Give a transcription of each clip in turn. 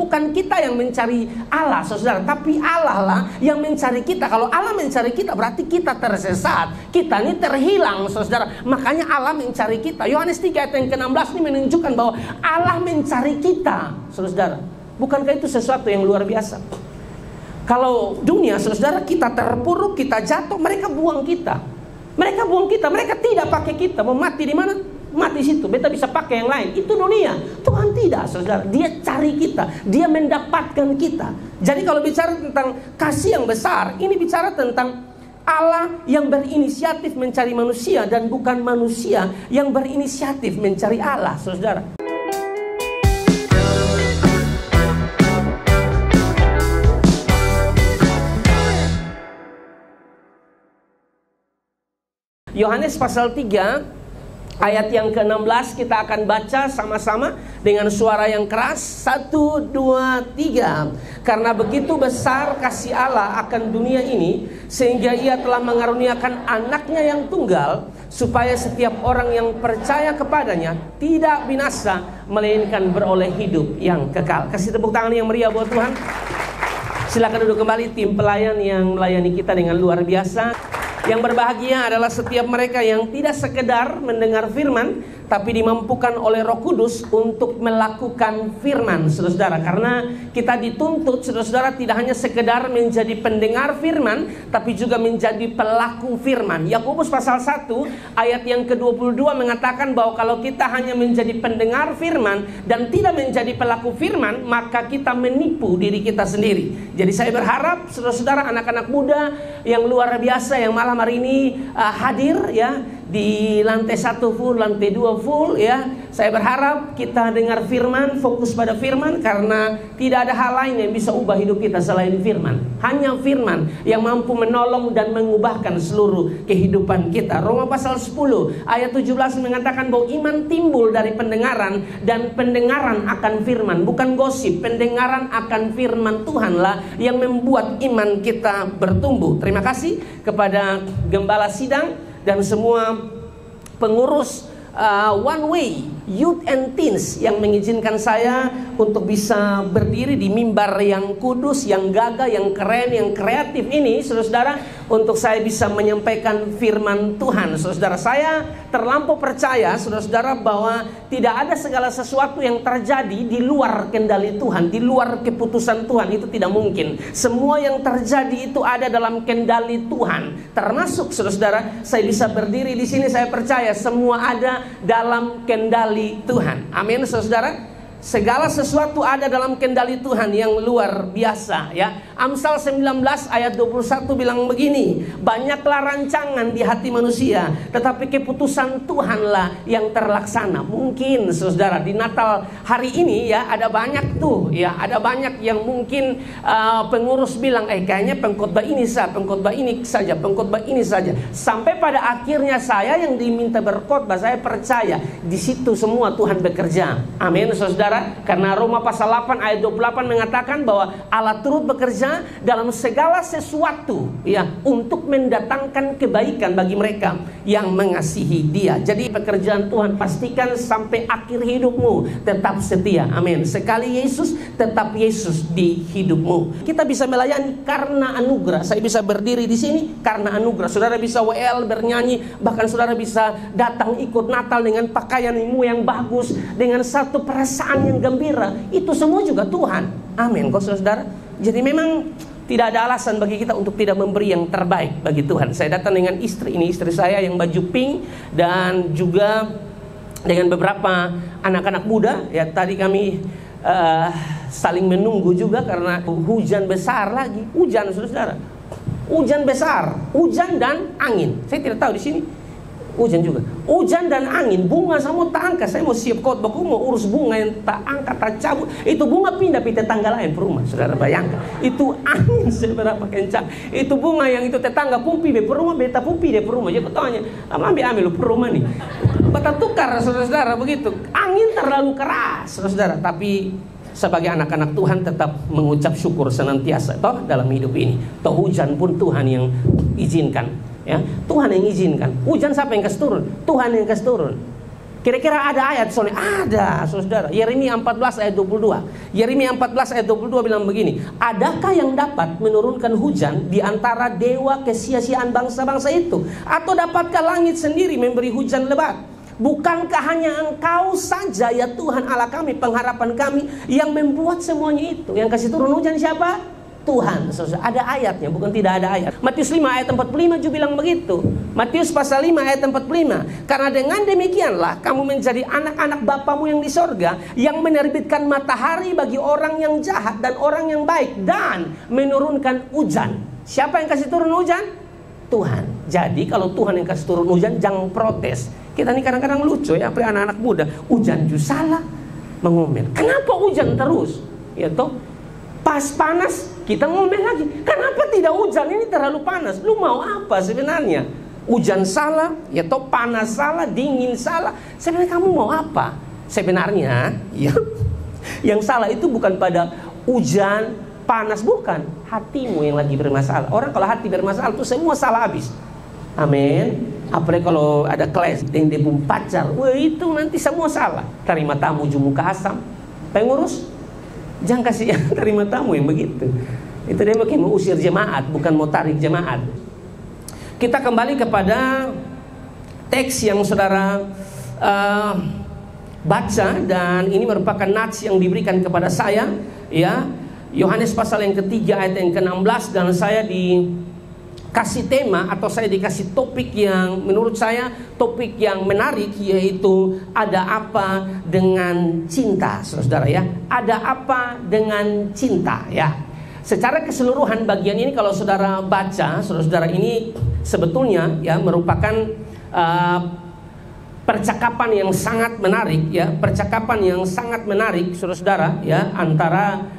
Bukan kita yang mencari Allah, saudara, tapi Allah lah yang mencari kita. Kalau Allah mencari kita, berarti kita tersesat, kita ini terhilang, saudara. Makanya Allah mencari kita. Yohanes 3 ayat yang ke-16 ini menunjukkan bahwa Allah mencari kita, saudara. Bukankah itu sesuatu yang luar biasa? Kalau dunia, saudara, kita terpuruk, kita jatuh, mereka buang kita. Mereka buang kita, mereka tidak pakai kita. Mau mati di mana? Mati situ, beta bisa pakai yang lain. Itu dunia. Tuhan tidak, saudara. Dia cari kita, dia mendapatkan kita. Jadi kalau bicara tentang kasih yang besar, ini bicara tentang Allah yang berinisiatif mencari manusia, dan bukan manusia yang berinisiatif mencari Allah, saudara. Yohanes pasal 3 ayat yang ke-16 kita akan baca sama-sama dengan suara yang keras. 1, 2, 3. Karena begitu besar kasih Allah akan dunia ini, sehingga ia telah mengaruniakan anaknya yang tunggal, supaya setiap orang yang percaya kepadanya tidak binasa, melainkan beroleh hidup yang kekal. Kasih tepuk tangan yang meriah buat Tuhan. Silakan duduk kembali tim pelayan yang melayani kita dengan luar biasa. Yang berbahagia adalah setiap mereka yang tidak sekedar mendengar firman, tapi dimampukan oleh Roh Kudus untuk melakukan firman, saudara. Karena kita dituntut, saudara, tidak hanya sekedar menjadi pendengar firman, tapi juga menjadi pelaku firman. Yakobus pasal 1 ayat yang ke-22 mengatakan bahwa kalau kita hanya menjadi pendengar firman dan tidak menjadi pelaku firman, maka kita menipu diri kita sendiri. Jadi saya berharap saudara-saudara, anak-anak muda yang luar biasa yang malam hari ini hadir ya di lantai 1 full, lantai 2 full ya. Saya berharap kita dengar firman, fokus pada firman, karena tidak ada hal lain yang bisa ubah hidup kita selain firman. Hanya firman yang mampu menolong dan mengubahkan seluruh kehidupan kita. Roma pasal 10 ayat 17 mengatakan bahwa iman timbul dari pendengaran, dan pendengaran akan firman, bukan gosip. Pendengaran akan firman Tuhanlah yang membuat iman kita bertumbuh. Terima kasih kepada Gembala Sidang dan semua pengurus One Way Youth and Teens yang mengizinkan saya untuk bisa berdiri di mimbar yang kudus, yang gagah, yang keren, yang kreatif ini, saudara, untuk saya bisa menyampaikan firman Tuhan. Saudara, saya terlampau percaya, saudara, bahwa tidak ada segala sesuatu yang terjadi di luar kendali Tuhan, di luar keputusan Tuhan. Itu tidak mungkin. Semua yang terjadi itu ada dalam kendali Tuhan. Termasuk, saudara, saya bisa berdiri di sini, saya percaya semua ada dalam kendali Tuhan. Amin, saudara. Segala sesuatu ada dalam kendali Tuhan yang luar biasa ya. Amsal 19 ayat 21 bilang begini, banyaklah rancangan di hati manusia, tetapi keputusan Tuhanlah yang terlaksana. Mungkin saudara di Natal hari ini ya ada banyak tuh ya, ada banyak yang mungkin pengurus bilang kayaknya pengkhotbah ini saja, pengkhotbah ini saja. Sampai pada akhirnya saya yang diminta berkhotbah, saya percaya di situ semua Tuhan bekerja. Amin, saudara. Karena Roma pasal 8 ayat 28 mengatakan bahwa Allah turut bekerja dalam segala sesuatu ya, untuk mendatangkan kebaikan bagi mereka yang mengasihi Dia. Jadi pekerjaan Tuhan, pastikan sampai akhir hidupmu tetap setia. Amin. Sekali Yesus, tetap Yesus di hidupmu. Kita bisa melayani karena anugerah. Saya bisa berdiri di sini karena anugerah. Saudara bisa WL bernyanyi, bahkan saudara bisa datang ikut Natal dengan pakaianmu yang bagus, dengan satu perasaan yang gembira. Itu semua juga Tuhan. Amin kok saudara. Jadi memang tidak ada alasan bagi kita untuk tidak memberi yang terbaik bagi Tuhan. Saya datang dengan istri, ini istri saya yang baju pink, dan juga dengan beberapa anak-anak muda ya. Tadi kami saling menunggu juga karena hujan besar lagi. Hujan saudara. Hujan besar, hujan dan angin. Saya tidak tahu di sini hujan juga. Hujan dan angin, bunga sama tak angkat. Saya mau siap khotbah, mau urus bunga yang tak angkat, tak cabut. Itu bunga pindah ke tetangga lain per rumah. Saudara bayangkan, itu angin seberapa kencang. Itu bunga yang itu tetangga pumpi di per rumah, beta pumpi di per rumah. Jadi tanya, ambil per rumah nih. Beta tukar saudara-saudara begitu. Angin terlalu keras saudara. Tapi sebagai anak-anak Tuhan tetap mengucap syukur senantiasa toh dalam hidup ini. Toh hujan pun Tuhan yang izinkan. Ya, Tuhan yang izinkan. Hujan siapa yang kasih turun? Tuhan yang kasih turun. Kira-kira ada ayat soalnya? Ada, saudara. Yeremia 14 ayat 22. Yeremia 14 ayat 22 bilang begini, adakah yang dapat menurunkan hujan di antara dewa kesia-siaan bangsa-bangsa itu? Atau dapatkah langit sendiri memberi hujan lebat? Bukankah hanya Engkau saja ya Tuhan Allah kami, pengharapan kami, yang membuat semuanya itu? Yang kasih turun hujan siapa? Tuhan. Ada ayatnya, bukan tidak ada ayat. Matius 5 ayat 45 juga bilang begitu. Matius pasal 5 ayat 45. Karena dengan demikianlah kamu menjadi anak-anak Bapamu yang di sorga, yang menerbitkan matahari bagi orang yang jahat dan orang yang baik, dan menurunkan hujan. Siapa yang kasih turun hujan? Tuhan. Jadi kalau Tuhan yang kasih turun hujan, jangan protes. Kita ini kadang-kadang lucu ya, apa anak-anak muda, hujan juga salah, mengomel. Kenapa hujan terus? Ya toh, pas panas kita ngomel lagi. Kenapa tidak hujan? Ini terlalu panas. Lu mau apa sebenarnya? Hujan salah, ya toh panas salah, dingin salah. Sebenarnya kamu mau apa? Sebenarnya ya, yang salah itu bukan pada hujan, panas, bukan. Hatimu yang lagi bermasalah. Orang kalau hati bermasalah itu semua salah habis. Amin. Apalagi kalau ada kelas yang dia pun pacar, wah itu nanti semua salah. Terima tamu jumuka asam, pengurus, jangan kasih yang terima tamu yang begitu. Itu dia mungkin mau usir jemaat, bukan mau tarik jemaat. Kita kembali kepada teks yang saudara baca, dan ini merupakan nats yang diberikan kepada saya, ya. Yohanes pasal yang ketiga ayat yang ke-16, dan saya dikasih tema atau saya dikasih topik yang menurut saya topik yang menarik, yaitu ada apa dengan cinta, saudara ya. Ada apa dengan cinta ya. Secara keseluruhan bagian ini kalau saudara baca, saudara ini sebetulnya ya merupakan percakapan yang sangat menarik ya, percakapan yang sangat menarik saudara ya, antara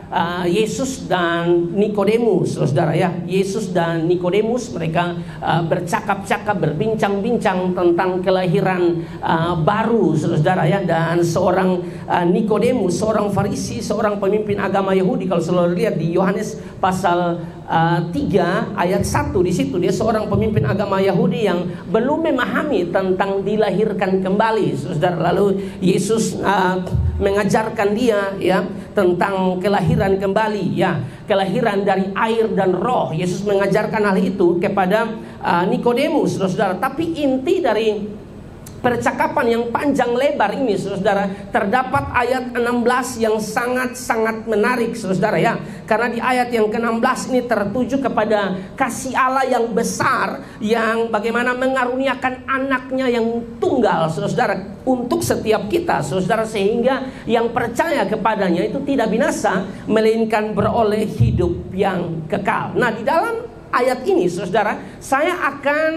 Yesus dan Nikodemus, saudara ya. Yesus dan Nikodemus mereka bercakap-cakap, berbincang-bincang tentang kelahiran baru, saudara ya. Dan seorang Nikodemus, seorang Farisi, seorang pemimpin agama Yahudi, kalau saudara lihat di Yohanes pasal 3 ayat 1, di situ dia seorang pemimpin agama Yahudi yang belum memahami tentang dilahirkan kembali, saudara. Lalu Yesus mengajarkan dia ya tentang kelahiran kembali ya, kelahiran dari air dan roh. Yesus mengajarkan hal itu kepada Nikodemus, saudara. Tapi inti dari percakapan yang panjang lebar ini, saudara, terdapat ayat 16 yang sangat-sangat menarik, saudara ya. Karena di ayat yang ke-16 ini tertuju kepada kasih Allah yang besar, yang bagaimana mengaruniakan anaknya yang tunggal, saudara, untuk setiap kita, saudara, sehingga yang percaya kepadanya itu tidak binasa, melainkan beroleh hidup yang kekal. Nah, di dalam ayat ini, saudara, saya akan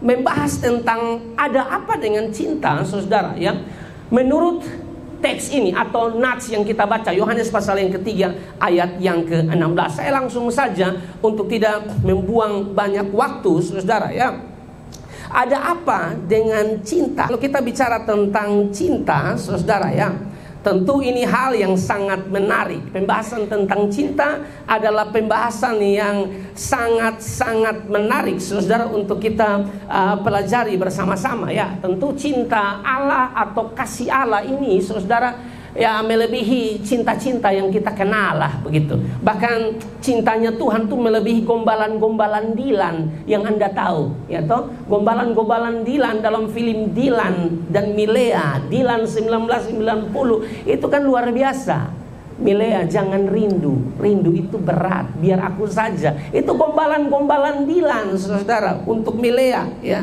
membahas tentang ada apa dengan cinta, saudara ya. Menurut teks ini atau nats yang kita baca, Yohanes pasal yang ketiga ayat yang ke-16. Saya langsung saja untuk tidak membuang banyak waktu, saudara ya. Ada apa dengan cinta? Kalau kita bicara tentang cinta, saudara ya, tentu ini hal yang sangat menarik. Pembahasan tentang cinta adalah pembahasan yang sangat-sangat menarik, saudara, untuk kita pelajari bersama-sama ya. Tentu cinta Allah atau kasih Allah ini, saudara, ya melebihi cinta-cinta yang kita kenal lah begitu. Bahkan cintanya Tuhan tuh melebihi gombalan-gombalan Dylan yang Anda tahu ya toh. Gombalan-gombalan Dylan dalam film Dylan dan Milea, Dylan 1990 itu kan luar biasa. Milea, jangan rindu, rindu itu berat, biar aku saja. Itu gombalan-gombalan Dylan, saudara, untuk Milea ya.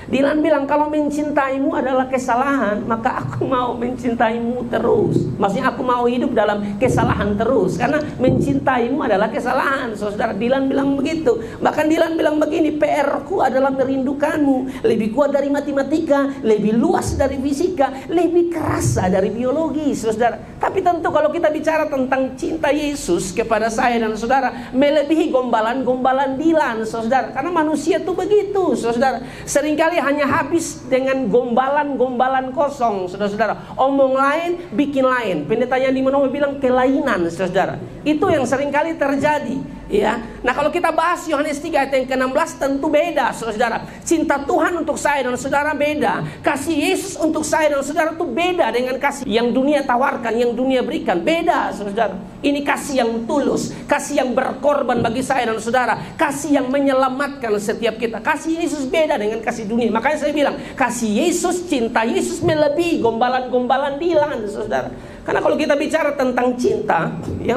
Dylan bilang, kalau mencintaimu adalah kesalahan, maka aku mau mencintaimu terus. Maksudnya aku mau hidup dalam kesalahan terus, karena mencintaimu adalah kesalahan, saudara. Dylan bilang begitu. Bahkan Dylan bilang begini, PR-ku adalah merindukanmu, lebih kuat dari matematika, lebih luas dari fisika, lebih kerasa dari biologi, saudara. Tapi tentu kalau kita bicara tentang cinta Yesus kepada saya dan saudara, melebihi gombalan-gombalan Dylan, saudara. Karena manusia itu begitu, saudara. Seringkali hanya habis dengan gombalan-gombalan kosong, saudara-saudara. Omong lain, bikin lain. Pendeta yang di Manowo bilang kelainan, saudara. Itu yang seringkali terjadi. Ya, nah kalau kita bahas Yohanes 3 ayat yang ke-16 tentu beda, saudara. Cinta Tuhan untuk saya dan saudara beda. Kasih Yesus untuk saya dan saudara itu beda dengan kasih yang dunia tawarkan, yang dunia berikan. Beda, saudara. Ini kasih yang tulus, kasih yang berkorban bagi saya dan saudara, kasih yang menyelamatkan setiap kita. Kasih Yesus beda dengan kasih dunia. Makanya saya bilang, kasih Yesus, cinta Yesus melebihi gombalan-gombalan dilan, saudara. Karena kalau kita bicara tentang cinta, ya,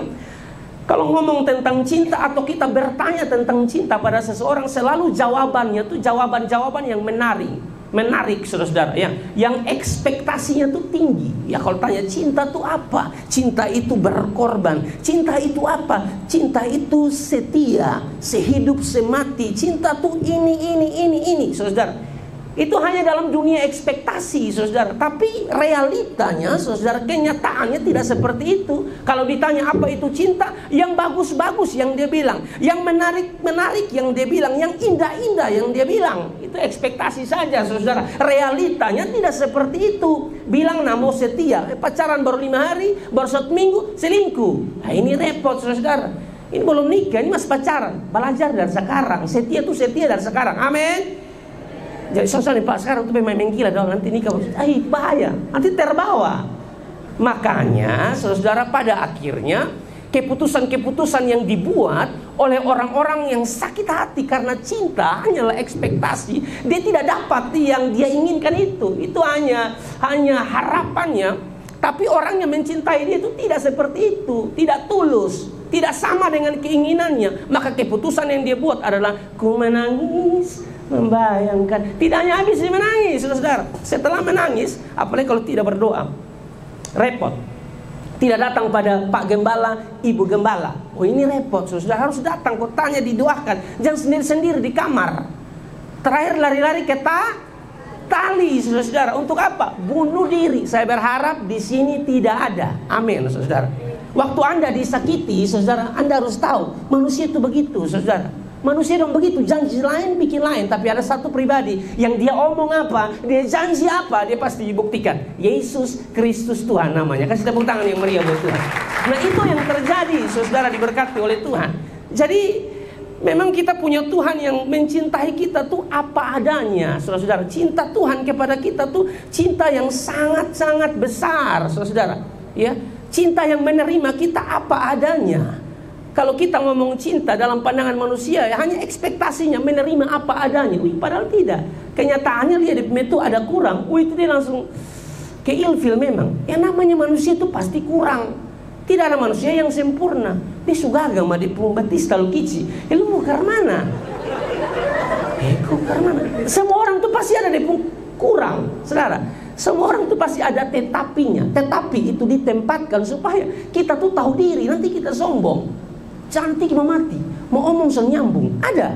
kalau ngomong tentang cinta atau kita bertanya tentang cinta pada seseorang, selalu jawabannya tuh jawaban-jawaban yang menarik, saudara-saudara, ya, yang ekspektasinya tuh tinggi. Ya, kalau tanya cinta tuh apa? Cinta itu berkorban. Cinta itu apa? Cinta itu setia, sehidup semati. Cinta tuh ini, saudara. Itu hanya dalam dunia ekspektasi, saudara. Tapi realitanya, saudara, kenyataannya tidak seperti itu. Kalau ditanya apa itu cinta, yang bagus-bagus yang dia bilang, yang menarik yang dia bilang, yang indah-indah yang dia bilang, itu ekspektasi saja, saudara. Realitanya tidak seperti itu. Bilang mau setia, pacaran baru 5 hari, baru 1 minggu selingkuh. Nah, ini repot, saudara. Ini belum nikah, ini masih pacaran. Belajar dari sekarang. Setia itu setia dari sekarang. Amin. Jadi sosial nih Pak, sekarang tuh main gila dong, nanti nikah, bahaya, nanti terbawa. Makanya saudara, pada akhirnya keputusan-keputusan yang dibuat oleh orang-orang yang sakit hati karena cinta hanyalah ekspektasi. Dia tidak dapat yang dia inginkan itu hanya harapannya. Tapi orang yang mencintai dia itu tidak seperti itu, tidak tulus, tidak sama dengan keinginannya. Maka keputusan yang dia buat adalah ku menangis, membayangkan. Tidak hanya habis dia menangis, saudara. Setelah menangis, apalagi kalau tidak berdoa, repot. Tidak datang pada Pak Gembala, Ibu Gembala. Oh, ini repot, saudara. Harus datang, kau tanya, didoakan. Jangan sendiri-sendiri di kamar. Terakhir lari-lari ke tali, saudara. Untuk apa? Bunuh diri. Saya berharap di sini tidak ada. Amin, saudara. Waktu Anda disakiti, saudara, Anda harus tahu manusia itu begitu, saudara. Manusia dong begitu, janji lain bikin lain. Tapi ada satu pribadi yang dia omong apa, dia janji apa, dia pasti dibuktikan. Yesus Kristus Tuhan namanya. Kasih tepuk tangan yang meriah buat Tuhan. Nah, itu yang terjadi, saudara, diberkati oleh Tuhan. Jadi memang kita punya Tuhan yang mencintai kita tuh apa adanya, saudara-saudara. Cinta Tuhan kepada kita tuh cinta yang sangat-sangat besar, saudara-saudara. Ya, cinta yang menerima kita apa adanya. Kalau kita ngomong cinta dalam pandangan manusia, ya hanya ekspektasinya menerima apa adanya. Padahal tidak. Kenyataannya lihat itu ada kurang. Itu dia langsung ke ilfil memang. Yang namanya manusia itu pasti kurang. Tidak ada manusia yang sempurna. Dia suka agama di Batista Lukici. Lu mau ke mana? Semua orang itu pasti ada di kurang, saudara. Semua orang itu pasti ada tetapinya. Tetapi itu ditempatkan supaya kita tuh tahu diri. Nanti kita sombong. Cantik mau mati, mau omong nyambung, ada.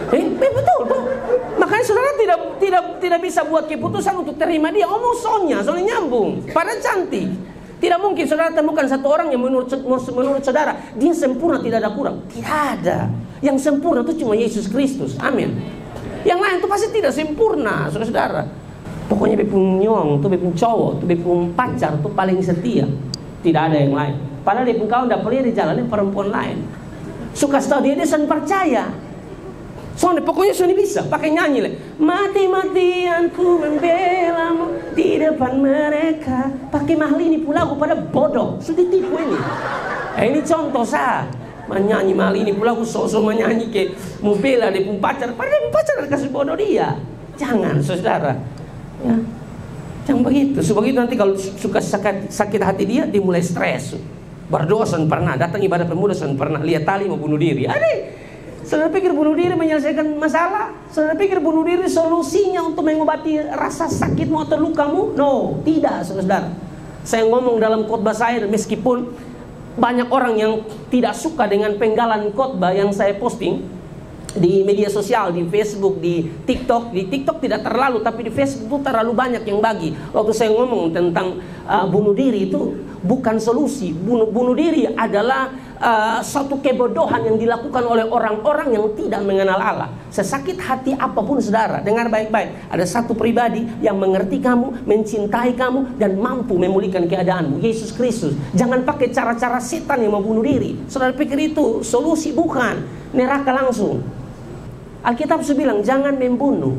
Betul tuh. Makanya saudara tidak bisa buat keputusan untuk terima dia. Omong soalnya nyambung, pada cantik. Tidak mungkin saudara temukan satu orang yang menurut saudara dia sempurna, tidak ada kurang. Tidak ada. Yang sempurna itu cuma Yesus Kristus. Amin. Yang lain itu pasti tidak sempurna, saudara. Pokoknya bepung nyong, tuh bepung cowok, tuh bepung pacar, tuh paling setia. Tidak ada yang lain. Padahal dia pun kau tidak boleh dijalanin perempuan lain. Suka tahu dia sen percaya. Soalnya pokoknya Sony bisa pakai nyanyi lah. Mati-matian ku membelamu di depan mereka. Pakai Mahalini pula aku pada bodoh. Sudah tipu ini. Ini contoh sah. Menyanyi Mahalini pula aku sok-sok menyanyi ke mau bela dia pun pacar. Padahal dia pun pacar kasih bodoh dia. Jangan, saudara. Ya. Jangan begitu. Sebegitu nanti kalau suka sakit hati dia mulai stres. Berdoa pernah, datang ibadah pemuda pernah, lihat tali mau bunuh diri. Saudara pikir bunuh diri menyelesaikan masalah? Saudara pikir bunuh diri solusinya untuk mengobati rasa sakitmu atau lukamu? No, tidak, saudara. Saya ngomong dalam khotbah saya, meskipun banyak orang yang tidak suka dengan penggalan khotbah yang saya posting, di media sosial, di Facebook, di TikTok. Di TikTok tidak terlalu, tapi di Facebook itu terlalu banyak yang bagi. Waktu saya ngomong tentang bunuh diri, itu bukan solusi. Bunuh diri adalah suatu kebodohan yang dilakukan oleh orang-orang yang tidak mengenal Allah. Sesakit hati apapun saudara, dengar baik-baik, ada satu pribadi yang mengerti kamu, mencintai kamu, dan mampu memulihkan keadaanmu, Yesus Kristus. Jangan pakai cara-cara setan yang mau bunuh diri. Saudara pikir itu solusi? Bukan, neraka langsung. Alkitab sudah bilang jangan membunuh.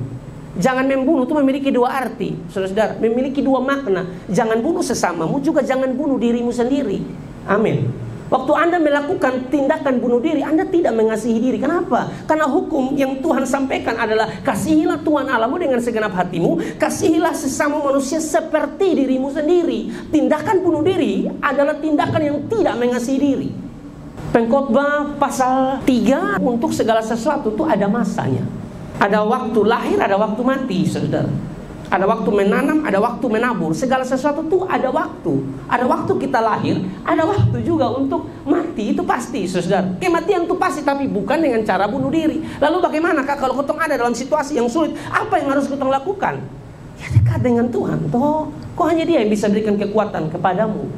Jangan membunuh itu memiliki dua arti, saudara-saudara, memiliki dua makna. Jangan bunuh sesamamu, juga jangan bunuh dirimu sendiri. Amin. Waktu Anda melakukan tindakan bunuh diri, Anda tidak mengasihi diri. Kenapa? Karena hukum yang Tuhan sampaikan adalah kasihilah Tuhan Allahmu dengan segenap hatimu, kasihilah sesama manusia seperti dirimu sendiri. Tindakan bunuh diri adalah tindakan yang tidak mengasihi diri. Pengkhotbah pasal 3, untuk segala sesuatu itu ada masanya. Ada waktu lahir, ada waktu mati, saudara. Ada waktu menanam, ada waktu menabur. Segala sesuatu itu ada waktu. Ada waktu kita lahir, ada waktu juga untuk mati, itu pasti, saudara. Kematian itu pasti, tapi bukan dengan cara bunuh diri. Lalu bagaimana kalau kita ada dalam situasi yang sulit? Apa yang harus kita lakukan? Ya dekat dengan Tuhan. Toh, kok hanya Dia yang bisa berikan kekuatan kepadamu.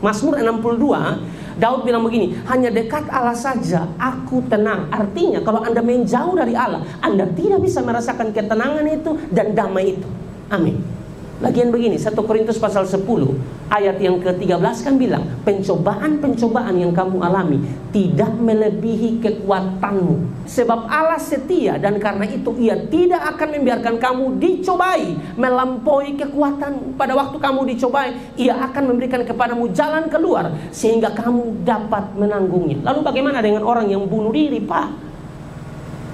Mazmur 62, Daud bilang begini, hanya dekat Allah saja aku tenang. Artinya kalau Anda menjauh dari Allah, Anda tidak bisa merasakan ketenangan itu dan damai itu. Amin. Lagian begini, 1 Korintus pasal 10 ayat yang ke-13 kan bilang, pencobaan-pencobaan yang kamu alami tidak melebihi kekuatanmu. Sebab Allah setia, dan karena itu Ia tidak akan membiarkan kamu dicobai melampaui kekuatanmu. Pada waktu kamu dicobai, Ia akan memberikan kepadamu jalan keluar sehingga kamu dapat menanggungnya. Lalu bagaimana dengan orang yang bunuh diri, Pak?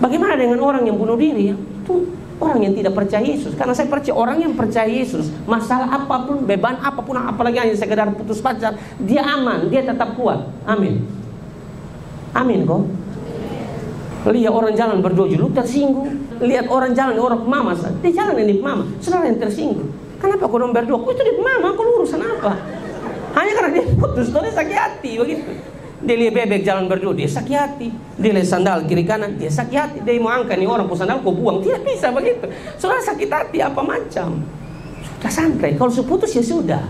Bagaimana dengan orang yang bunuh diri? Itu orang yang tidak percaya Yesus. Karena saya percaya orang yang percaya Yesus, masalah apapun, beban apapun, apalagi hanya sekedar putus pacar, dia aman, dia tetap kuat. Amin. Amin kok. Lihat orang jalan berdoa, lu tersinggung. Lihat orang jalan, orang mama, dia jalan ini mama, saudara yang tersinggung. Kenapa kau orang berdoa? Kau itu di mama, kau urusan apa? Hanya karena dia putus, dia sakit hati begitu. Dia lihat bebek jalan berdua, dia sakit hati. Dia lihat sandal kiri kanan, dia sakit hati. Dia mau angkat nih orang, sandal kau buang, tidak bisa begitu. Saudara sakit hati apa macam? Sudah santai, kalau seputus ya sudah.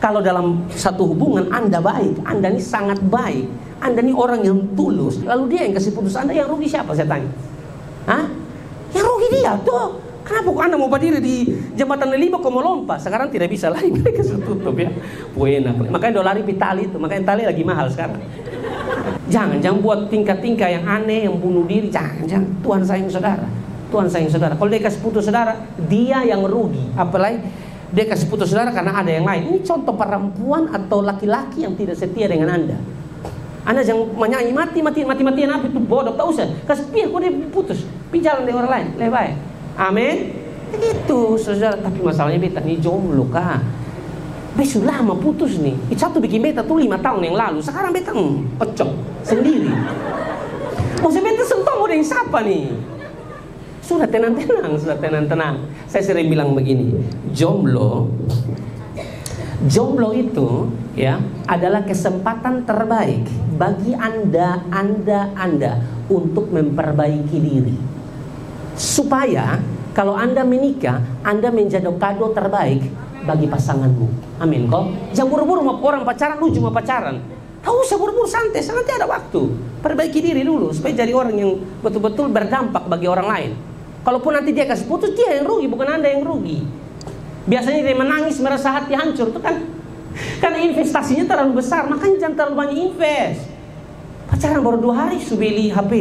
Kalau dalam satu hubungan Anda baik, Anda ini sangat baik, Anda ini orang yang tulus, lalu dia yang kasih putus Anda, yang rugi siapa saya tanya? Hah? Yang rugi dia tuh. Kenapa kok Anda mau berdiri di jembatan Leliba kok mau lompat? Sekarang tidak bisa lagi, mereka sudah tutup ya. Enak. Makanya dolari tali itu, makanya tali lagi mahal sekarang. Jangan buat tingkah-tingkah yang aneh, yang bunuh diri. Jangan. Tuhan sayang saudara. Tuhan sayang saudara. Kalau dia kasih putus saudara, dia yang rugi. Apalagi dia kasih putus saudara karena ada yang lain. Ini contoh perempuan atau laki-laki yang tidak setia dengan Anda. Anda jangan menyanyi mati-matian apa itu bodoh, tak usah. Kasih piye kok dia putus. Pi jalan dengan orang lain, lebih baik. Amin. Begitu saudara. Tapi masalahnya beta ini jomblo kah? Besok lama putus nih. Satu bikin beta tuh 5 tahun yang lalu. Sekarang beta pecok sendiri. Maksudnya beta sentuh mau yang siapa nih? Sudah tenang-tenang. Saya sering bilang begini, jomblo itu ya adalah kesempatan terbaik bagi Anda untuk memperbaiki diri. Supaya kalau Anda menikah, Anda menjadi kado terbaik bagi pasanganmu. Amin kok. Jangan buru-buru mau orang pacaran, lu cuma pacaran. Tak usah buru-buru, santai ada waktu. Perbaiki diri dulu supaya jadi orang yang betul-betul berdampak bagi orang lain. Kalaupun nanti dia kasih putus, dia yang rugi, bukan Anda yang rugi. Biasanya dia menangis, merasa hati hancur, itu kan karena investasinya terlalu besar. Makanya jangan terlalu banyak invest. Pacaran baru 2 hari sudah beli HP,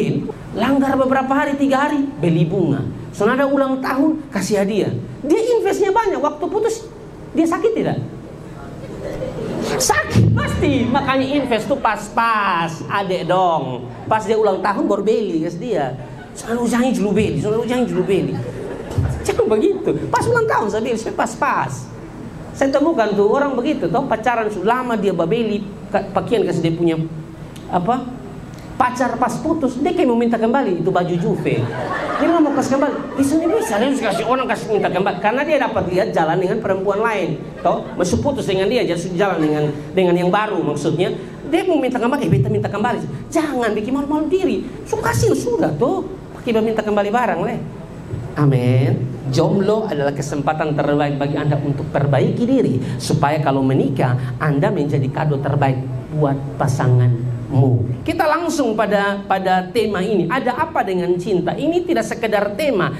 langgar beberapa hari, 3 hari beli bunga. Soalnya ada ulang tahun kasih hadiah. Dia investnya banyak, waktu putus dia sakit tidak? Sakit pasti. Makanya invest tuh pas-pas, adek dong. Pas dia ulang tahun baru beli kasih dia. Selalu jangan dulu beli. Jangan begitu. Pas ulang tahun saya beli, pas-pas. Saya temukan tuh orang begitu, toh pacaran sudah lama dia beli pakaian kasih dia punya pacar, pas putus dia kayak mau minta kembali itu baju Juve. Dia nggak mau kasih kembali. Bisa dia harus kasih orang kasih minta kembali karena dia dapat lihat jalan dengan perempuan lain. Toh masuk putus dengan dia, jadi jalan dengan yang baru maksudnya. Dia mau minta kembali, beta minta kembali. Jangan bikin malu-malu diri. Kasih sudah tuh. Kita minta kembali barang leh. Amin. Jomblo adalah kesempatan terbaik bagi Anda untuk perbaiki diri, supaya kalau menikah Anda menjadi kado terbaik buat pasanganmu. Kita langsung pada tema ini. Ada apa dengan cinta? Ini tidak sekedar tema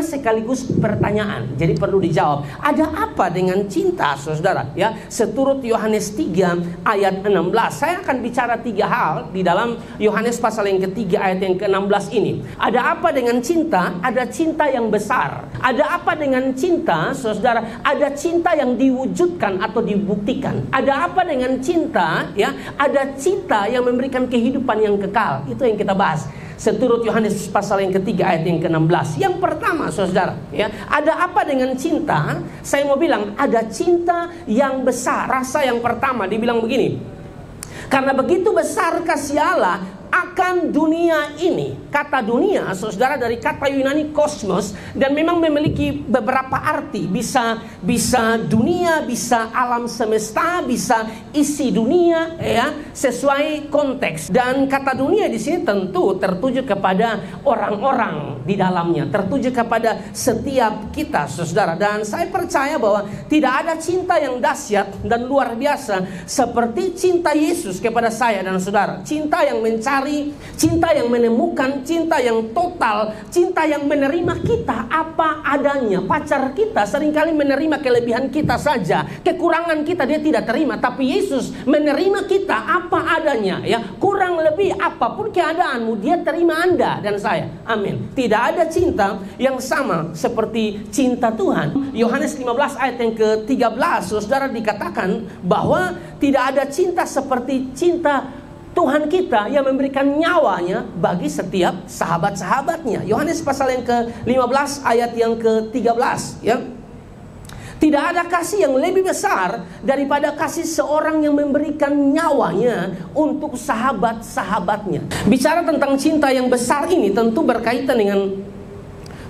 sekaligus pertanyaan. Jadi perlu dijawab. Ada apa dengan cinta, saudara? Ya, seturut Yohanes 3 ayat 16. Saya akan bicara 3 hal di dalam Yohanes pasal yang ketiga ayat yang ke-16 ini. Ada apa dengan cinta? Ada cinta yang besar. Ada apa dengan cinta, saudara? Ada cinta yang diwujudkan atau dibuktikan. Ada apa dengan cinta? Ya, ada cinta yang memberikan kehidupan yang kekal. Itu yang kita bahas seturut Yohanes pasal yang ketiga ayat yang ke-16. Yang pertama, saudara, ya, ada apa dengan cinta? Saya mau bilang ada cinta yang besar. Rasa yang pertama dibilang begini: karena begitu besar kasih Allah akan dunia ini. Kata dunia, saudara, dari kata Yunani kosmos, dan memang memiliki beberapa arti. Bisa dunia, bisa alam semesta, bisa isi dunia, ya, sesuai konteks. Dan kata dunia di sini tentu tertuju kepada orang-orang di dalamnya, tertuju kepada setiap kita, saudara. Dan saya percaya bahwa tidak ada cinta yang dahsyat dan luar biasa seperti cinta Yesus kepada saya dan saudara. Cinta yang mencari, cinta yang menemukan, cinta yang total, cinta yang menerima kita apa adanya. Pacar kita seringkali menerima kelebihan kita saja, kekurangan kita dia tidak terima, tapi Yesus menerima kita apa adanya, ya. Kurang lebih apapun keadaanmu, dia terima Anda dan saya. Amin. Tidak ada cinta yang sama seperti cinta Tuhan. Yohanes 15 ayat yang ke-13, saudara, dikatakan bahwa tidak ada cinta seperti cinta Tuhan kita yang memberikan nyawanya bagi setiap sahabat-sahabatnya. Yohanes pasal yang ke-15 ayat yang ke-13, ya. Tidak ada kasih yang lebih besar daripada kasih seorang yang memberikan nyawanya untuk sahabat-sahabatnya. Bicara tentang cinta yang besar ini tentu berkaitan dengan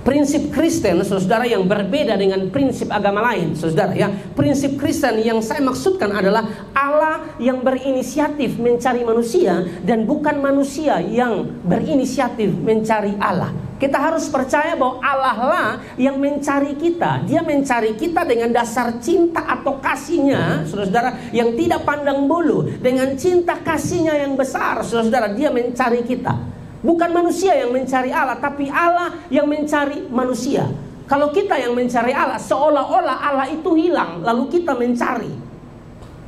prinsip Kristen, saudara, yang berbeda dengan prinsip agama lain, saudara, ya. Prinsip Kristen yang saya maksudkan adalah Allah yang berinisiatif mencari manusia dan bukan manusia yang berinisiatif mencari Allah. Kita harus percaya bahwa Allah lah yang mencari kita. Dia mencari kita dengan dasar cinta atau kasihnya, saudara, yang tidak pandang bulu. Dengan cinta kasihnya yang besar, saudara, dia mencari kita. Bukan manusia yang mencari Allah, tapi Allah yang mencari manusia. Kalau kita yang mencari Allah, seolah-olah Allah itu hilang, lalu kita mencari.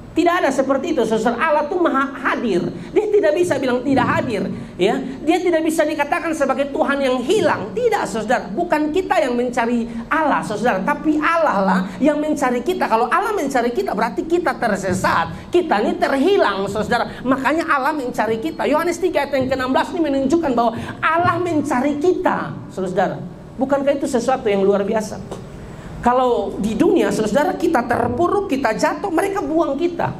Tidak ada seperti itu, saudara. Allah itu maha hadir. Dia tidak bisa bilang tidak hadir, ya. Dia tidak bisa dikatakan sebagai Tuhan yang hilang. Tidak, saudara. Bukan kita yang mencari Allah, saudara, tapi Allah lah yang mencari kita. Kalau Allah mencari kita, berarti kita tersesat. Kita ini terhilang, saudara. Makanya Allah mencari kita. Yohanes 3 ayat yang ke-16 ini menunjukkan bahwa Allah mencari kita, saudara. Bukankah itu sesuatu yang luar biasa? Kalau di dunia, saudara, kita terpuruk, kita jatuh, mereka buang kita.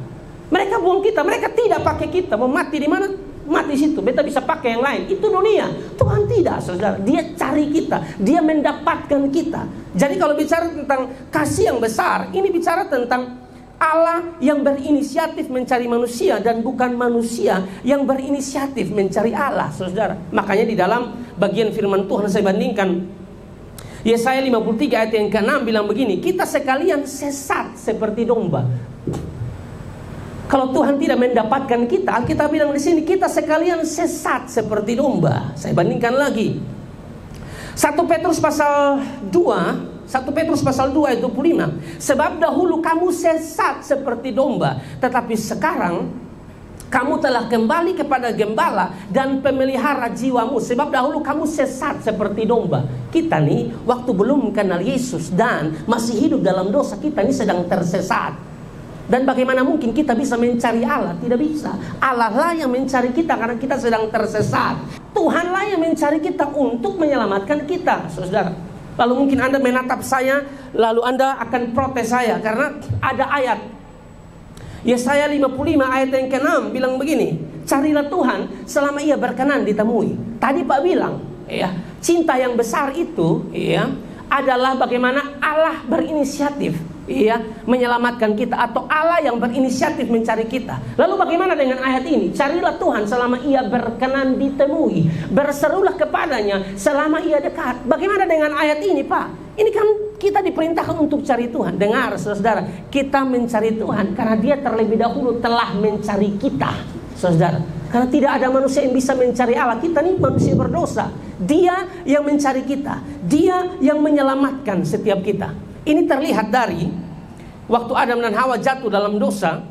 Mereka buang kita, mereka tidak pakai kita. Mau mati di mana? Mati situ. Beta bisa pakai yang lain. Itu dunia. Tuhan tidak, saudara. Dia cari kita. Dia mendapatkan kita. Jadi kalau bicara tentang kasih yang besar, ini bicara tentang Allah yang berinisiatif mencari manusia dan bukan manusia yang berinisiatif mencari Allah, saudara. Makanya di dalam bagian firman Tuhan saya bandingkan Yesaya 53 ayat yang ke-6 bilang begini, kita sekalian sesat seperti domba. Kalau Tuhan tidak mendapatkan kita, Alkitab bilang di sini kita sekalian sesat seperti domba. Saya bandingkan lagi. 1 Petrus pasal 2 ayat 25. Sebab dahulu kamu sesat seperti domba, tetapi sekarang kamu telah kembali kepada gembala dan pemelihara jiwamu. Sebab dahulu kamu sesat seperti domba. Kita nih waktu belum kenal Yesus dan masih hidup dalam dosa, kita nih sedang tersesat. Dan bagaimana mungkin kita bisa mencari Allah? Tidak bisa. Allah lah yang mencari kita karena kita sedang tersesat. Tuhan lah yang mencari kita untuk menyelamatkan kita, saudara. Lalu mungkin Anda menatap saya, lalu Anda akan protes saya karena ada ayat Yesaya 55 ayat yang ke-6 bilang begini, carilah Tuhan selama ia berkenan ditemui. Tadi Pak bilang, ya, cinta yang besar itu, ya, adalah bagaimana Allah berinisiatif menyelamatkan kita, atau Allah yang berinisiatif mencari kita. Lalu bagaimana dengan ayat ini? Carilah Tuhan selama ia berkenan ditemui, berserulah kepadanya selama ia dekat. Bagaimana dengan ayat ini, Pak? Ini kan kita diperintahkan untuk cari Tuhan. Dengar saudara, kita mencari Tuhan karena Dia terlebih dahulu telah mencari kita, saudara. Karena tidak ada manusia yang bisa mencari Allah. Kita ini manusia berdosa. Dia yang mencari kita, Dia yang menyelamatkan setiap kita. Ini terlihat dari waktu Adam dan Hawa jatuh dalam dosa.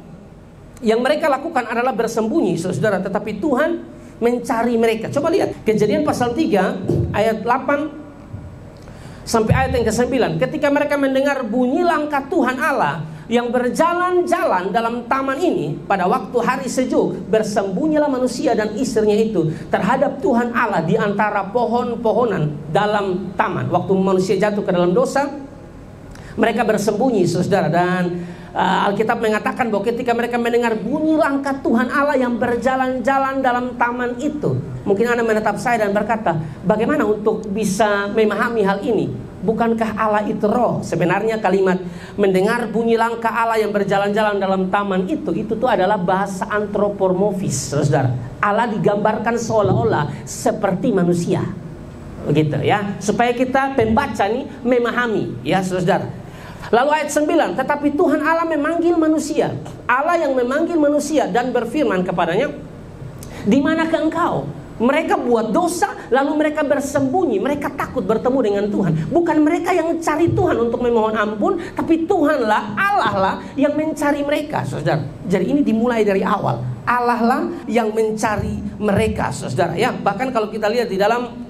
Yang mereka lakukan adalah bersembunyi, saudara. Tetapi Tuhan mencari mereka. Coba lihat Kejadian pasal 3 ayat 8 sampai ayat yang ke-9. Ketika mereka mendengar bunyi langkah Tuhan Allah yang berjalan-jalan dalam taman ini pada waktu hari sejuk, bersembunyilah manusia dan istrinya itu terhadap Tuhan Allah di antara pohon-pohonan dalam taman. Waktu manusia jatuh ke dalam dosa, mereka bersembunyi, saudara. Dan Alkitab mengatakan bahwa ketika mereka mendengar bunyi langkah Tuhan Allah yang berjalan-jalan dalam taman itu, mungkin Anda menatap saya dan berkata, bagaimana untuk bisa memahami hal ini? Bukankah Allah itu roh? Sebenarnya kalimat mendengar bunyi langkah Allah yang berjalan-jalan dalam taman itu tuh adalah bahasa antropomorfis, saudara. Allah digambarkan seolah-olah seperti manusia, begitu ya, supaya kita pembaca nih memahami, ya saudara. Lalu ayat 9, tetapi Tuhan Allah memanggil manusia. Allah yang memanggil manusia dan berfirman kepadanya, di manakah engkau? Mereka buat dosa, lalu mereka bersembunyi. Mereka takut bertemu dengan Tuhan. Bukan mereka yang cari Tuhan untuk memohon ampun, tapi Tuhanlah, Allah lah yang mencari mereka, saudara. Jadi ini dimulai dari awal. Allah lah yang mencari mereka, saudara. Ya, bahkan kalau kita lihat di dalam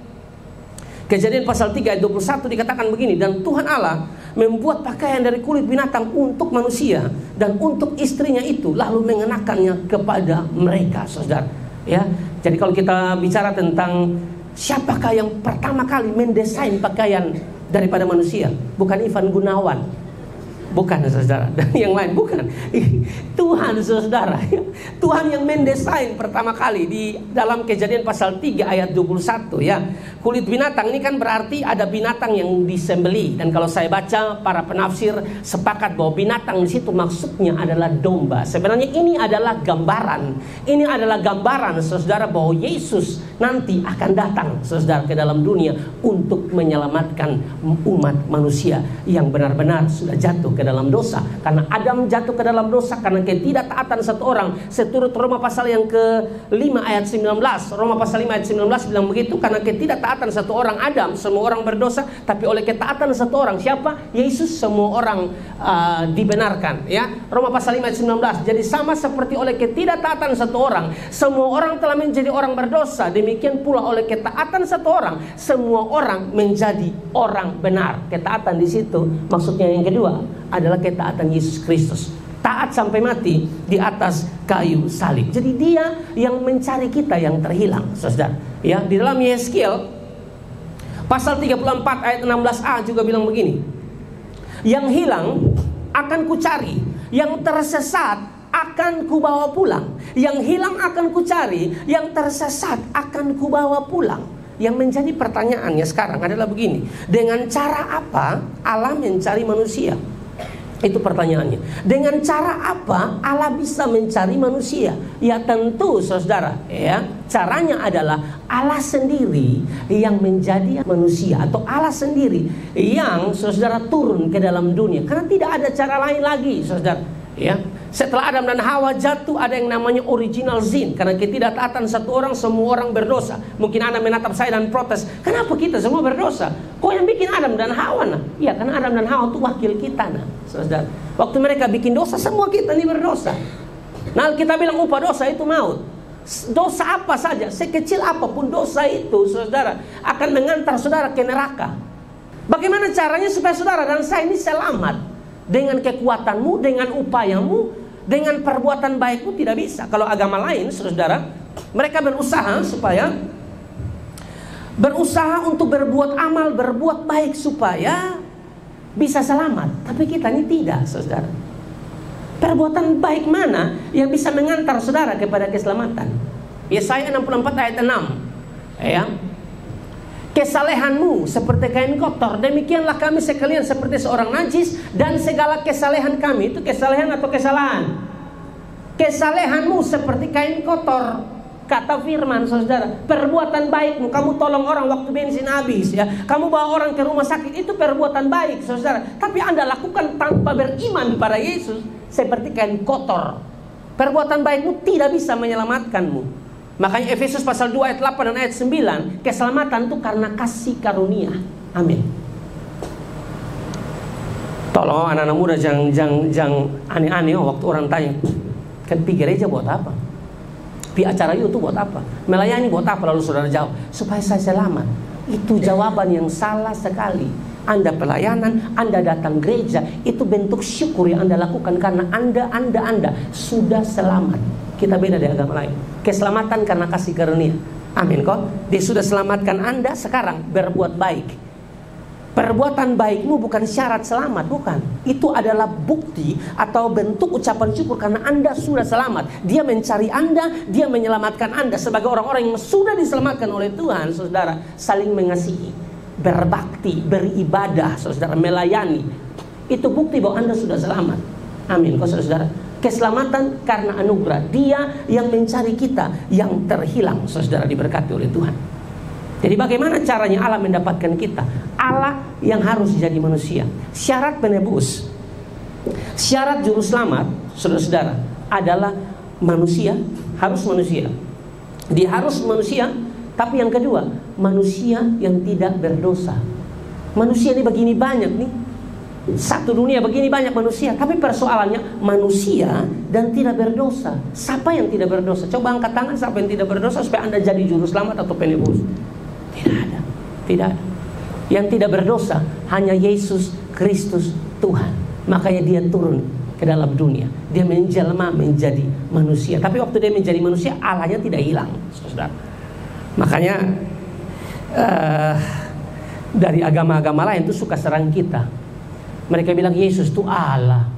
Kejadian pasal 3 ayat 21 dikatakan begini, dan Tuhan Allah membuat pakaian dari kulit binatang untuk manusia dan untuk istrinya itu, lalu mengenakannya kepada mereka, saudara. Ya, jadi kalau kita bicara tentang siapakah yang pertama kali mendesain pakaian daripada manusia, bukan Ivan Gunawan, bukan saudara, dan yang lain bukan. Tuhan, saudara. Tuhan yang mendesain pertama kali di dalam Kejadian pasal 3 ayat 21 ya. Kulit binatang ini kan berarti ada binatang yang disembelih, dan kalau saya baca para penafsir sepakat bahwa binatang di situ maksudnya adalah domba. Sebenarnya ini adalah gambaran. Ini adalah gambaran, saudara, bahwa Yesus nanti akan datang, saudara, ke dalam dunia untuk menyelamatkan umat manusia yang benar-benar sudah jatuh ke dalam dosa. Karena Adam jatuh ke dalam dosa karena ketidaktaatan satu orang. Seturut Roma pasal yang ke-5 ayat 19. Roma pasal 5 ayat 19 bilang begitu, karena ketidaktaatan satu orang Adam, semua orang berdosa, tapi oleh ketaatan satu orang, siapa? Yesus, semua orang dibenarkan, ya. Roma pasal 5 ayat 19. Jadi sama seperti oleh ketidaktaatan satu orang, semua orang telah menjadi orang berdosa, demikian pula oleh ketaatan satu orang, semua orang menjadi orang benar. Ketaatan di situ maksudnya yang kedua adalah ketaatan Yesus Kristus. Taat sampai mati di atas kayu salib. Jadi Dia yang mencari kita yang terhilang, saudara. Ya, di dalam Yeskiel pasal 34 ayat 16a juga bilang begini. Yang hilang akan kucari, yang tersesat akan kubawa pulang. Yang hilang akan kucari, yang tersesat akan kubawa pulang. Yang menjadi pertanyaannya sekarang adalah begini, dengan cara apa Allah mencari manusia? Itu pertanyaannya. Dengan cara apa Allah bisa mencari manusia? Ya tentu, saudara, ya, caranya adalah Allah sendiri yang menjadi manusia, atau Allah sendiri yang, saudara, turun ke dalam dunia. Karena tidak ada cara lain lagi, saudara. Ya, setelah Adam dan Hawa jatuh, ada yang namanya original sin. Karena ketidaktaatan satu orang, semua orang berdosa. Mungkin Anda menatap saya dan protes, kenapa kita semua berdosa? Kok yang bikin Adam dan Hawa? Nah, ya, karena Adam dan Hawa itu wakil kita, nah, saudara. Waktu mereka bikin dosa, semua kita ini berdosa. Nah, kita bilang upah dosa itu maut. Dosa apa saja, sekecil apapun dosa itu, saudara, akan mengantar saudara ke neraka. Bagaimana caranya supaya saudara dan saya ini selamat? Dengan kekuatanmu, dengan upayamu, dengan perbuatan baikmu tidak bisa. Kalau agama lain, saudara, mereka berusaha untuk berbuat amal, berbuat baik supaya bisa selamat. Tapi kita ini tidak, saudara. Perbuatan baik mana yang bisa mengantar saudara kepada keselamatan? Yesaya 64 ayat 6. Ya. Kesalehanmu seperti kain kotor, demikianlah kami sekalian seperti seorang najis, dan segala kesalehan kami, itu kesalehan atau kesalahan? Kesalehanmu seperti kain kotor, kata firman saudara. Perbuatan baikmu, kamu tolong orang waktu bensin habis ya, kamu bawa orang ke rumah sakit, itu perbuatan baik saudara. Tapi Anda lakukan tanpa beriman pada Yesus, seperti kain kotor. Perbuatan baikmu tidak bisa menyelamatkanmu. Makanya Efesus pasal 2 ayat 8 dan ayat 9, keselamatan itu karena kasih karunia. Amin. Tolong anak-anak muda jangan aneh-aneh waktu orang tanya, kan pi gereja buat apa? Pi acara itu buat apa? Melayani buat apa? Lalu saudara jawab, supaya saya selamat. Itu jawaban yang salah sekali. Anda pelayanan, Anda datang gereja, itu bentuk syukur yang Anda lakukan karena Anda sudah selamat. Kita beda dari agama lain. Keselamatan karena kasih karunia. Amin kok. Dia sudah selamatkan Anda, sekarang berbuat baik. Perbuatan baikmu bukan syarat selamat, bukan. Itu adalah bukti atau bentuk ucapan syukur karena Anda sudah selamat. Dia mencari Anda, dia menyelamatkan Anda. Sebagai orang-orang yang sudah diselamatkan oleh Tuhan, saudara, saling mengasihi, berbakti, beribadah, saudara, melayani. Itu bukti bahwa Anda sudah selamat. Amin kok saudara. Keselamatan karena anugerah. Dia yang mencari kita yang terhilang, saudara, diberkati oleh Tuhan. Jadi bagaimana caranya Allah mendapatkan kita? Allah yang harus jadi manusia. Syarat penebus, syarat juru selamat, saudara-saudara, adalah manusia, harus manusia. Dia harus manusia, tapi yang kedua, manusia yang tidak berdosa. Manusia ini begini banyak nih. Satu dunia begini banyak manusia, tapi persoalannya manusia dan tidak berdosa. Siapa yang tidak berdosa? Coba angkat tangan siapa yang tidak berdosa supaya Anda jadi juru selamat atau penebus. Tidak ada, tidak ada. Yang tidak berdosa hanya Yesus Kristus Tuhan. Makanya dia turun ke dalam dunia. Dia menjelma menjadi manusia. Tapi waktu dia menjadi manusia, Allahnya tidak hilang, saudara. Makanya dari agama-agama lain itu suka serang kita. Mereka bilang Yesus itu Allah.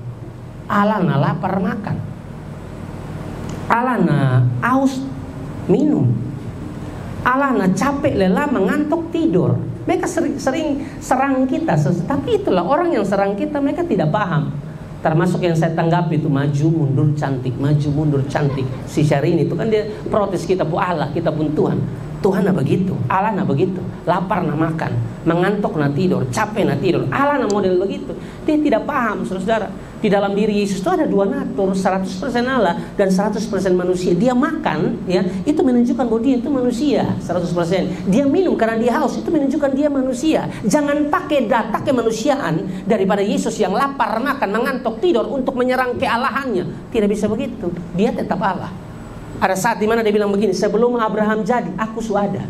Allah na lapar makan. Allah na aus minum. Allah na capek lelah mengantuk tidur. Mereka sering serang kita. Tapi itulah orang yang serang kita, mereka tidak paham. Termasuk yang saya tanggapi itu maju mundur cantik, maju mundur cantik. Si Syahrini itu kan dia protes kita pun Allah, kita pun Tuhan. Tuhan na begitu, Allah na begitu. Lapar na makan, mengantuk na tidur, capek na tidur. Allah na model begitu. Dia tidak paham, saudara. Di dalam diri Yesus itu ada dua natur, 100% Allah dan 100% manusia. Dia makan, ya, itu menunjukkan bahwa dia itu manusia 100%. Dia minum karena dia haus, itu menunjukkan dia manusia. Jangan pakai data kemanusiaan daripada Yesus yang lapar makan, mengantuk tidur untuk menyerang kealahannya. Tidak bisa begitu. Dia tetap Allah. Ada saat dimana dia bilang begini, sebelum Abraham jadi, aku sudah ada.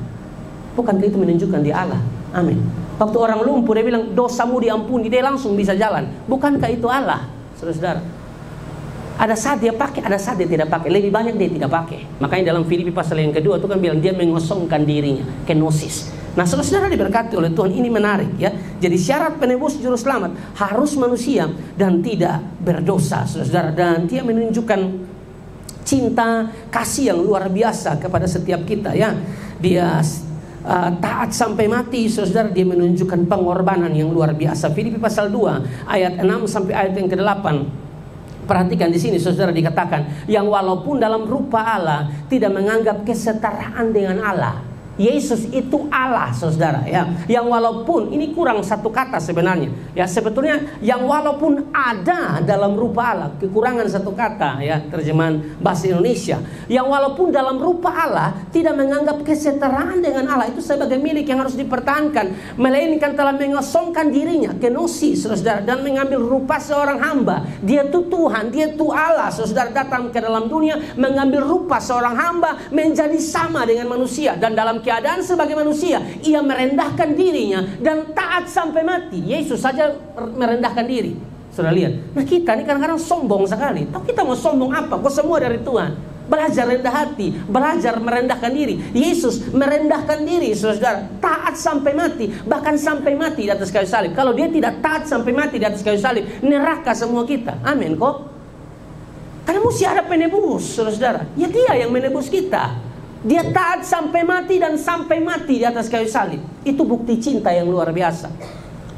Bukankah itu menunjukkan dia Allah? Amin. Waktu orang lumpuh dia bilang dosamu diampuni, dia langsung bisa jalan. Bukankah itu Allah? Saudara-saudara, ada saat dia pakai, ada saat dia tidak pakai. Lebih banyak dia tidak pakai. Makanya dalam Filipi pasal yang kedua itu kan bilang dia mengosongkan dirinya, kenosis. Nah, saudara-saudara diberkati oleh Tuhan, ini menarik ya. Jadi syarat penebus juru selamat harus manusia dan tidak berdosa, saudara. Dan dia menunjukkan cinta kasih yang luar biasa kepada setiap kita ya. Dia taat sampai mati, saudara. Dia menunjukkan pengorbanan yang luar biasa. Filipi pasal 2 ayat 6 sampai ayat yang ke-8. Perhatikan di sini, saudara, dikatakan yang walaupun dalam rupa Allah tidak menganggap kesetaraan dengan Allah. Yesus itu Allah, saudara ya. Yang walaupun, ini kurang satu kata sebenarnya ya, sebetulnya yang walaupun ada dalam rupa Allah, kekurangan satu kata ya, terjemahan bahasa Indonesia. Yang walaupun dalam rupa Allah tidak menganggap kesetaraan dengan Allah itu sebagai milik yang harus dipertahankan, melainkan telah mengosongkan dirinya, kenosis, saudara, dan mengambil rupa seorang hamba. Dia itu Tuhan, dia itu Allah, saudara, datang ke dalam dunia mengambil rupa seorang hamba, menjadi sama dengan manusia, dan dalam keadaan sebagai manusia ia merendahkan dirinya dan taat sampai mati. Yesus saja merendahkan diri. Sudah lihat. Nah, kita ini kadang-kadang sombong sekali. Tapi kita mau sombong apa? Kok semua dari Tuhan. Belajar rendah hati, belajar merendahkan diri. Yesus merendahkan diri, saudara, taat sampai mati, bahkan sampai mati di atas kayu salib. Kalau dia tidak taat sampai mati di atas kayu salib, neraka semua kita. Amin kok. Karena mesti ada penebus, saudara. Ya dia yang menebus kita. Dia taat sampai mati dan sampai mati di atas kayu salib. Itu bukti cinta yang luar biasa.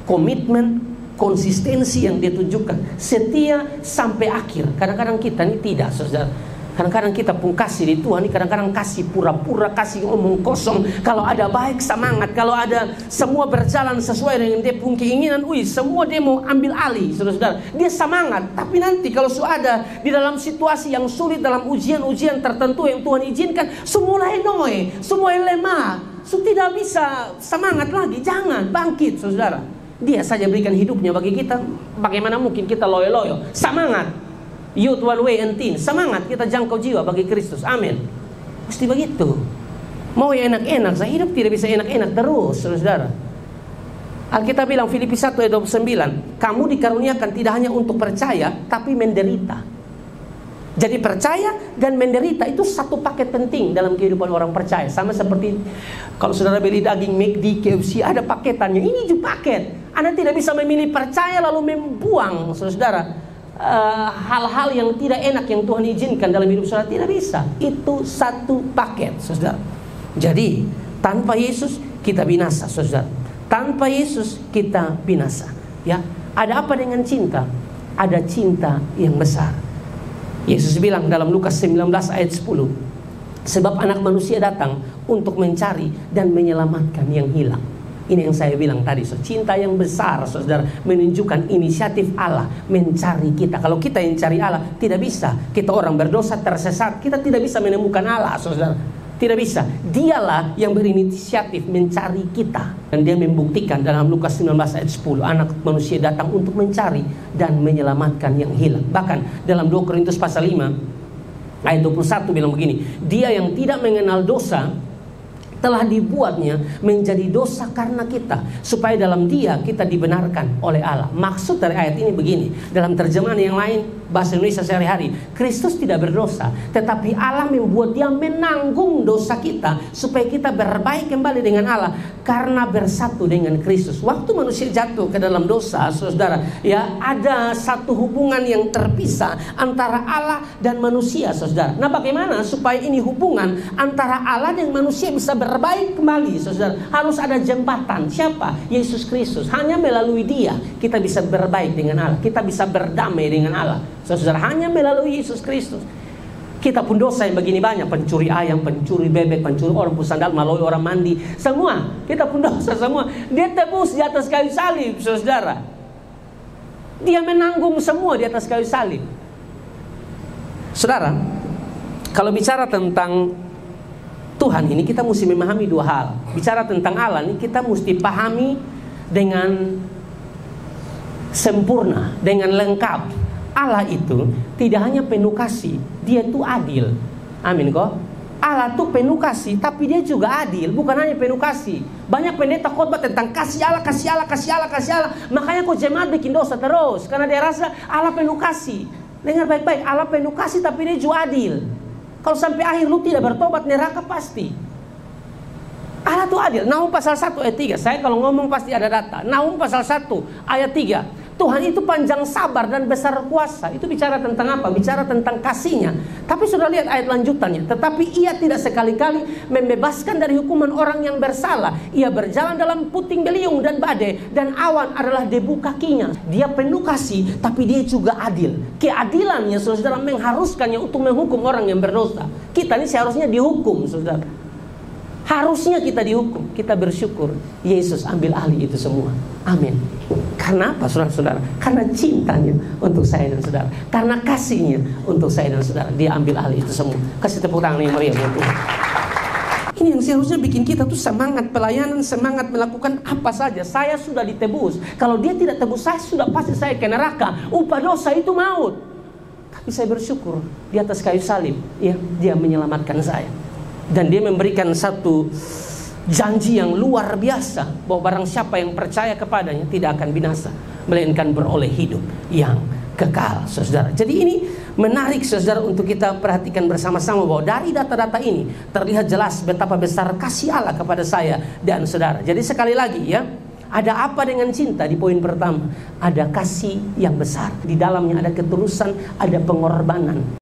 Komitmen, konsistensi yang dia tunjukkan, setia sampai akhir. Kadang-kadang kita ini tidak, saudara. Kadang-kadang kita pun kasih di Tuhan ini, kadang-kadang kasih pura-pura, kasih omong kosong. Kalau ada baik semangat, kalau ada semua berjalan sesuai dengan dia pun keinginan, semua dia mau ambil alih, saudara-saudara. Dia semangat, tapi nanti kalau sudah ada di dalam situasi yang sulit, dalam ujian-ujian tertentu yang Tuhan izinkan, semua noe, semua lemah, tidak bisa semangat lagi. Jangan bangkit, saudara. Dia saja berikan hidupnya bagi kita. Bagaimana mungkin kita loyo-loyo? Semangat. Youth one way and teen. Semangat kita jangkau jiwa bagi Kristus. Amin. Mesti begitu. Mau yang enak-enak, saya hidup tidak bisa enak-enak terus, saudara. Alkitab bilang Filipi 1 ayat 29, kamu dikaruniakan tidak hanya untuk percaya, tapi menderita. Jadi percaya dan menderita itu satu paket penting dalam kehidupan orang percaya. Sama seperti kalau saudara beli daging McD, KFC, ada paketannya. Ini juga paket. Anda tidak bisa memilih percaya lalu membuang, saudara, hal-hal yang tidak enak yang Tuhan izinkan dalam hidup saudara. Tidak bisa. Itu satu paket, saudara. Jadi tanpa Yesus kita binasa, saudara. Tanpa Yesus kita binasa. Ya, ada apa dengan cinta? Ada cinta yang besar. Yesus bilang dalam Lukas 19 ayat 10, sebab anak manusia datang untuk mencari dan menyelamatkan yang hilang. Ini yang saya bilang tadi, cinta yang besar, saudara, menunjukkan inisiatif Allah mencari kita. Kalau kita yang cari Allah, tidak bisa. Kita orang berdosa, tersesat, kita tidak bisa menemukan Allah, saudara. Tidak bisa. Dialah yang berinisiatif mencari kita. Dan dia membuktikan dalam Lukas 19 ayat 10, anak manusia datang untuk mencari dan menyelamatkan yang hilang. Bahkan dalam 2 Korintus pasal 5 ayat 21 bilang begini, dia yang tidak mengenal dosa telah dibuatnya menjadi dosa karena kita, supaya dalam dia kita dibenarkan oleh Allah. Maksud dari ayat ini begini, dalam terjemahan yang lain, bahasa Indonesia sehari-hari, Kristus tidak berdosa, tetapi Allah membuat dia menanggung dosa kita, supaya kita berbaik kembali dengan Allah karena bersatu dengan Kristus. Waktu manusia jatuh ke dalam dosa, saudara, ya, ada satu hubungan yang terpisah antara Allah dan manusia, saudara. Nah, bagaimana supaya ini hubungan antara Allah dan manusia bisa berbaik kembali, saudara? Harus ada jembatan. Siapa? Yesus Kristus. Hanya melalui dia kita bisa berbaik dengan Allah, kita bisa berdamai dengan Allah, saudara. Hanya melalui Yesus Kristus. Kita pun dosa yang begini banyak, pencuri ayam, pencuri bebek, pencuri orang pun sandal, melalui orang mandi, semua kita pun dosa semua. Dia tebus di atas kayu salib, saudara. Dia menanggung semua di atas kayu salib. Saudara, kalau bicara tentang Tuhan ini, kita mesti memahami dua hal. Bicara tentang Allah ini, kita mesti pahami dengan sempurna, dengan lengkap. Allah itu tidak hanya penuh kasih, dia itu adil. Amin kok. Allah itu penuh kasih, tapi dia juga adil. Bukan hanya penuh kasih. Banyak pendeta khotbah tentang kasih Allah, kasih Allah, kasih Allah, kasih Allah. Makanya kok jemaat bikin dosa terus, karena dia rasa Allah penuh kasih. Dengar baik-baik, Allah penuh kasih tapi dia juga adil. Kalau sampai akhir lu tidak bertobat, neraka pasti. Allah itu adil. Nahum pasal 1 ayat 3. Saya kalau ngomong pasti ada data. Nahum pasal 1 ayat 3. Tuhan itu panjang sabar dan besar kuasa. Itu bicara tentang apa? Bicara tentang kasihnya. Tapi sudah lihat ayat lanjutannya. Tetapi ia tidak sekali-kali membebaskan dari hukuman orang yang bersalah. Ia berjalan dalam puting beliung dan badai, dan awan adalah debu kakinya. Dia penuh kasih, tapi dia juga adil. Keadilannya, saudara, mengharuskannya untuk menghukum orang yang berdosa. Kita ini seharusnya dihukum, saudara. Harusnya kita dihukum. Kita bersyukur Yesus ambil alih itu semua. Amin. Karena apa, saudara-saudara? Karena cintanya untuk saya dan saudara. Karena kasihnya untuk saya dan saudara. Dia ambil alih itu semua. Kasih tepuk tangan yang meriah buat Tuhan. Ini yang seharusnya bikin kita tuh semangat pelayanan, semangat melakukan apa saja. Saya sudah ditebus. Kalau dia tidak tebus saya, sudah pasti saya ke neraka. Upah dosa itu maut. Tapi saya bersyukur di atas kayu salib, ya, dia menyelamatkan saya. Dan dia memberikan satu janji yang luar biasa, bahwa barang siapa yang percaya kepadanya tidak akan binasa, melainkan beroleh hidup yang kekal, saudara. Jadi ini menarik, saudara, untuk kita perhatikan bersama-sama, bahwa dari data-data ini terlihat jelas betapa besar kasih Allah kepada saya dan saudara. Jadi sekali lagi, ya, ada apa dengan cinta? Di poin pertama, ada kasih yang besar. Di dalamnya ada ketulusan, ada pengorbanan.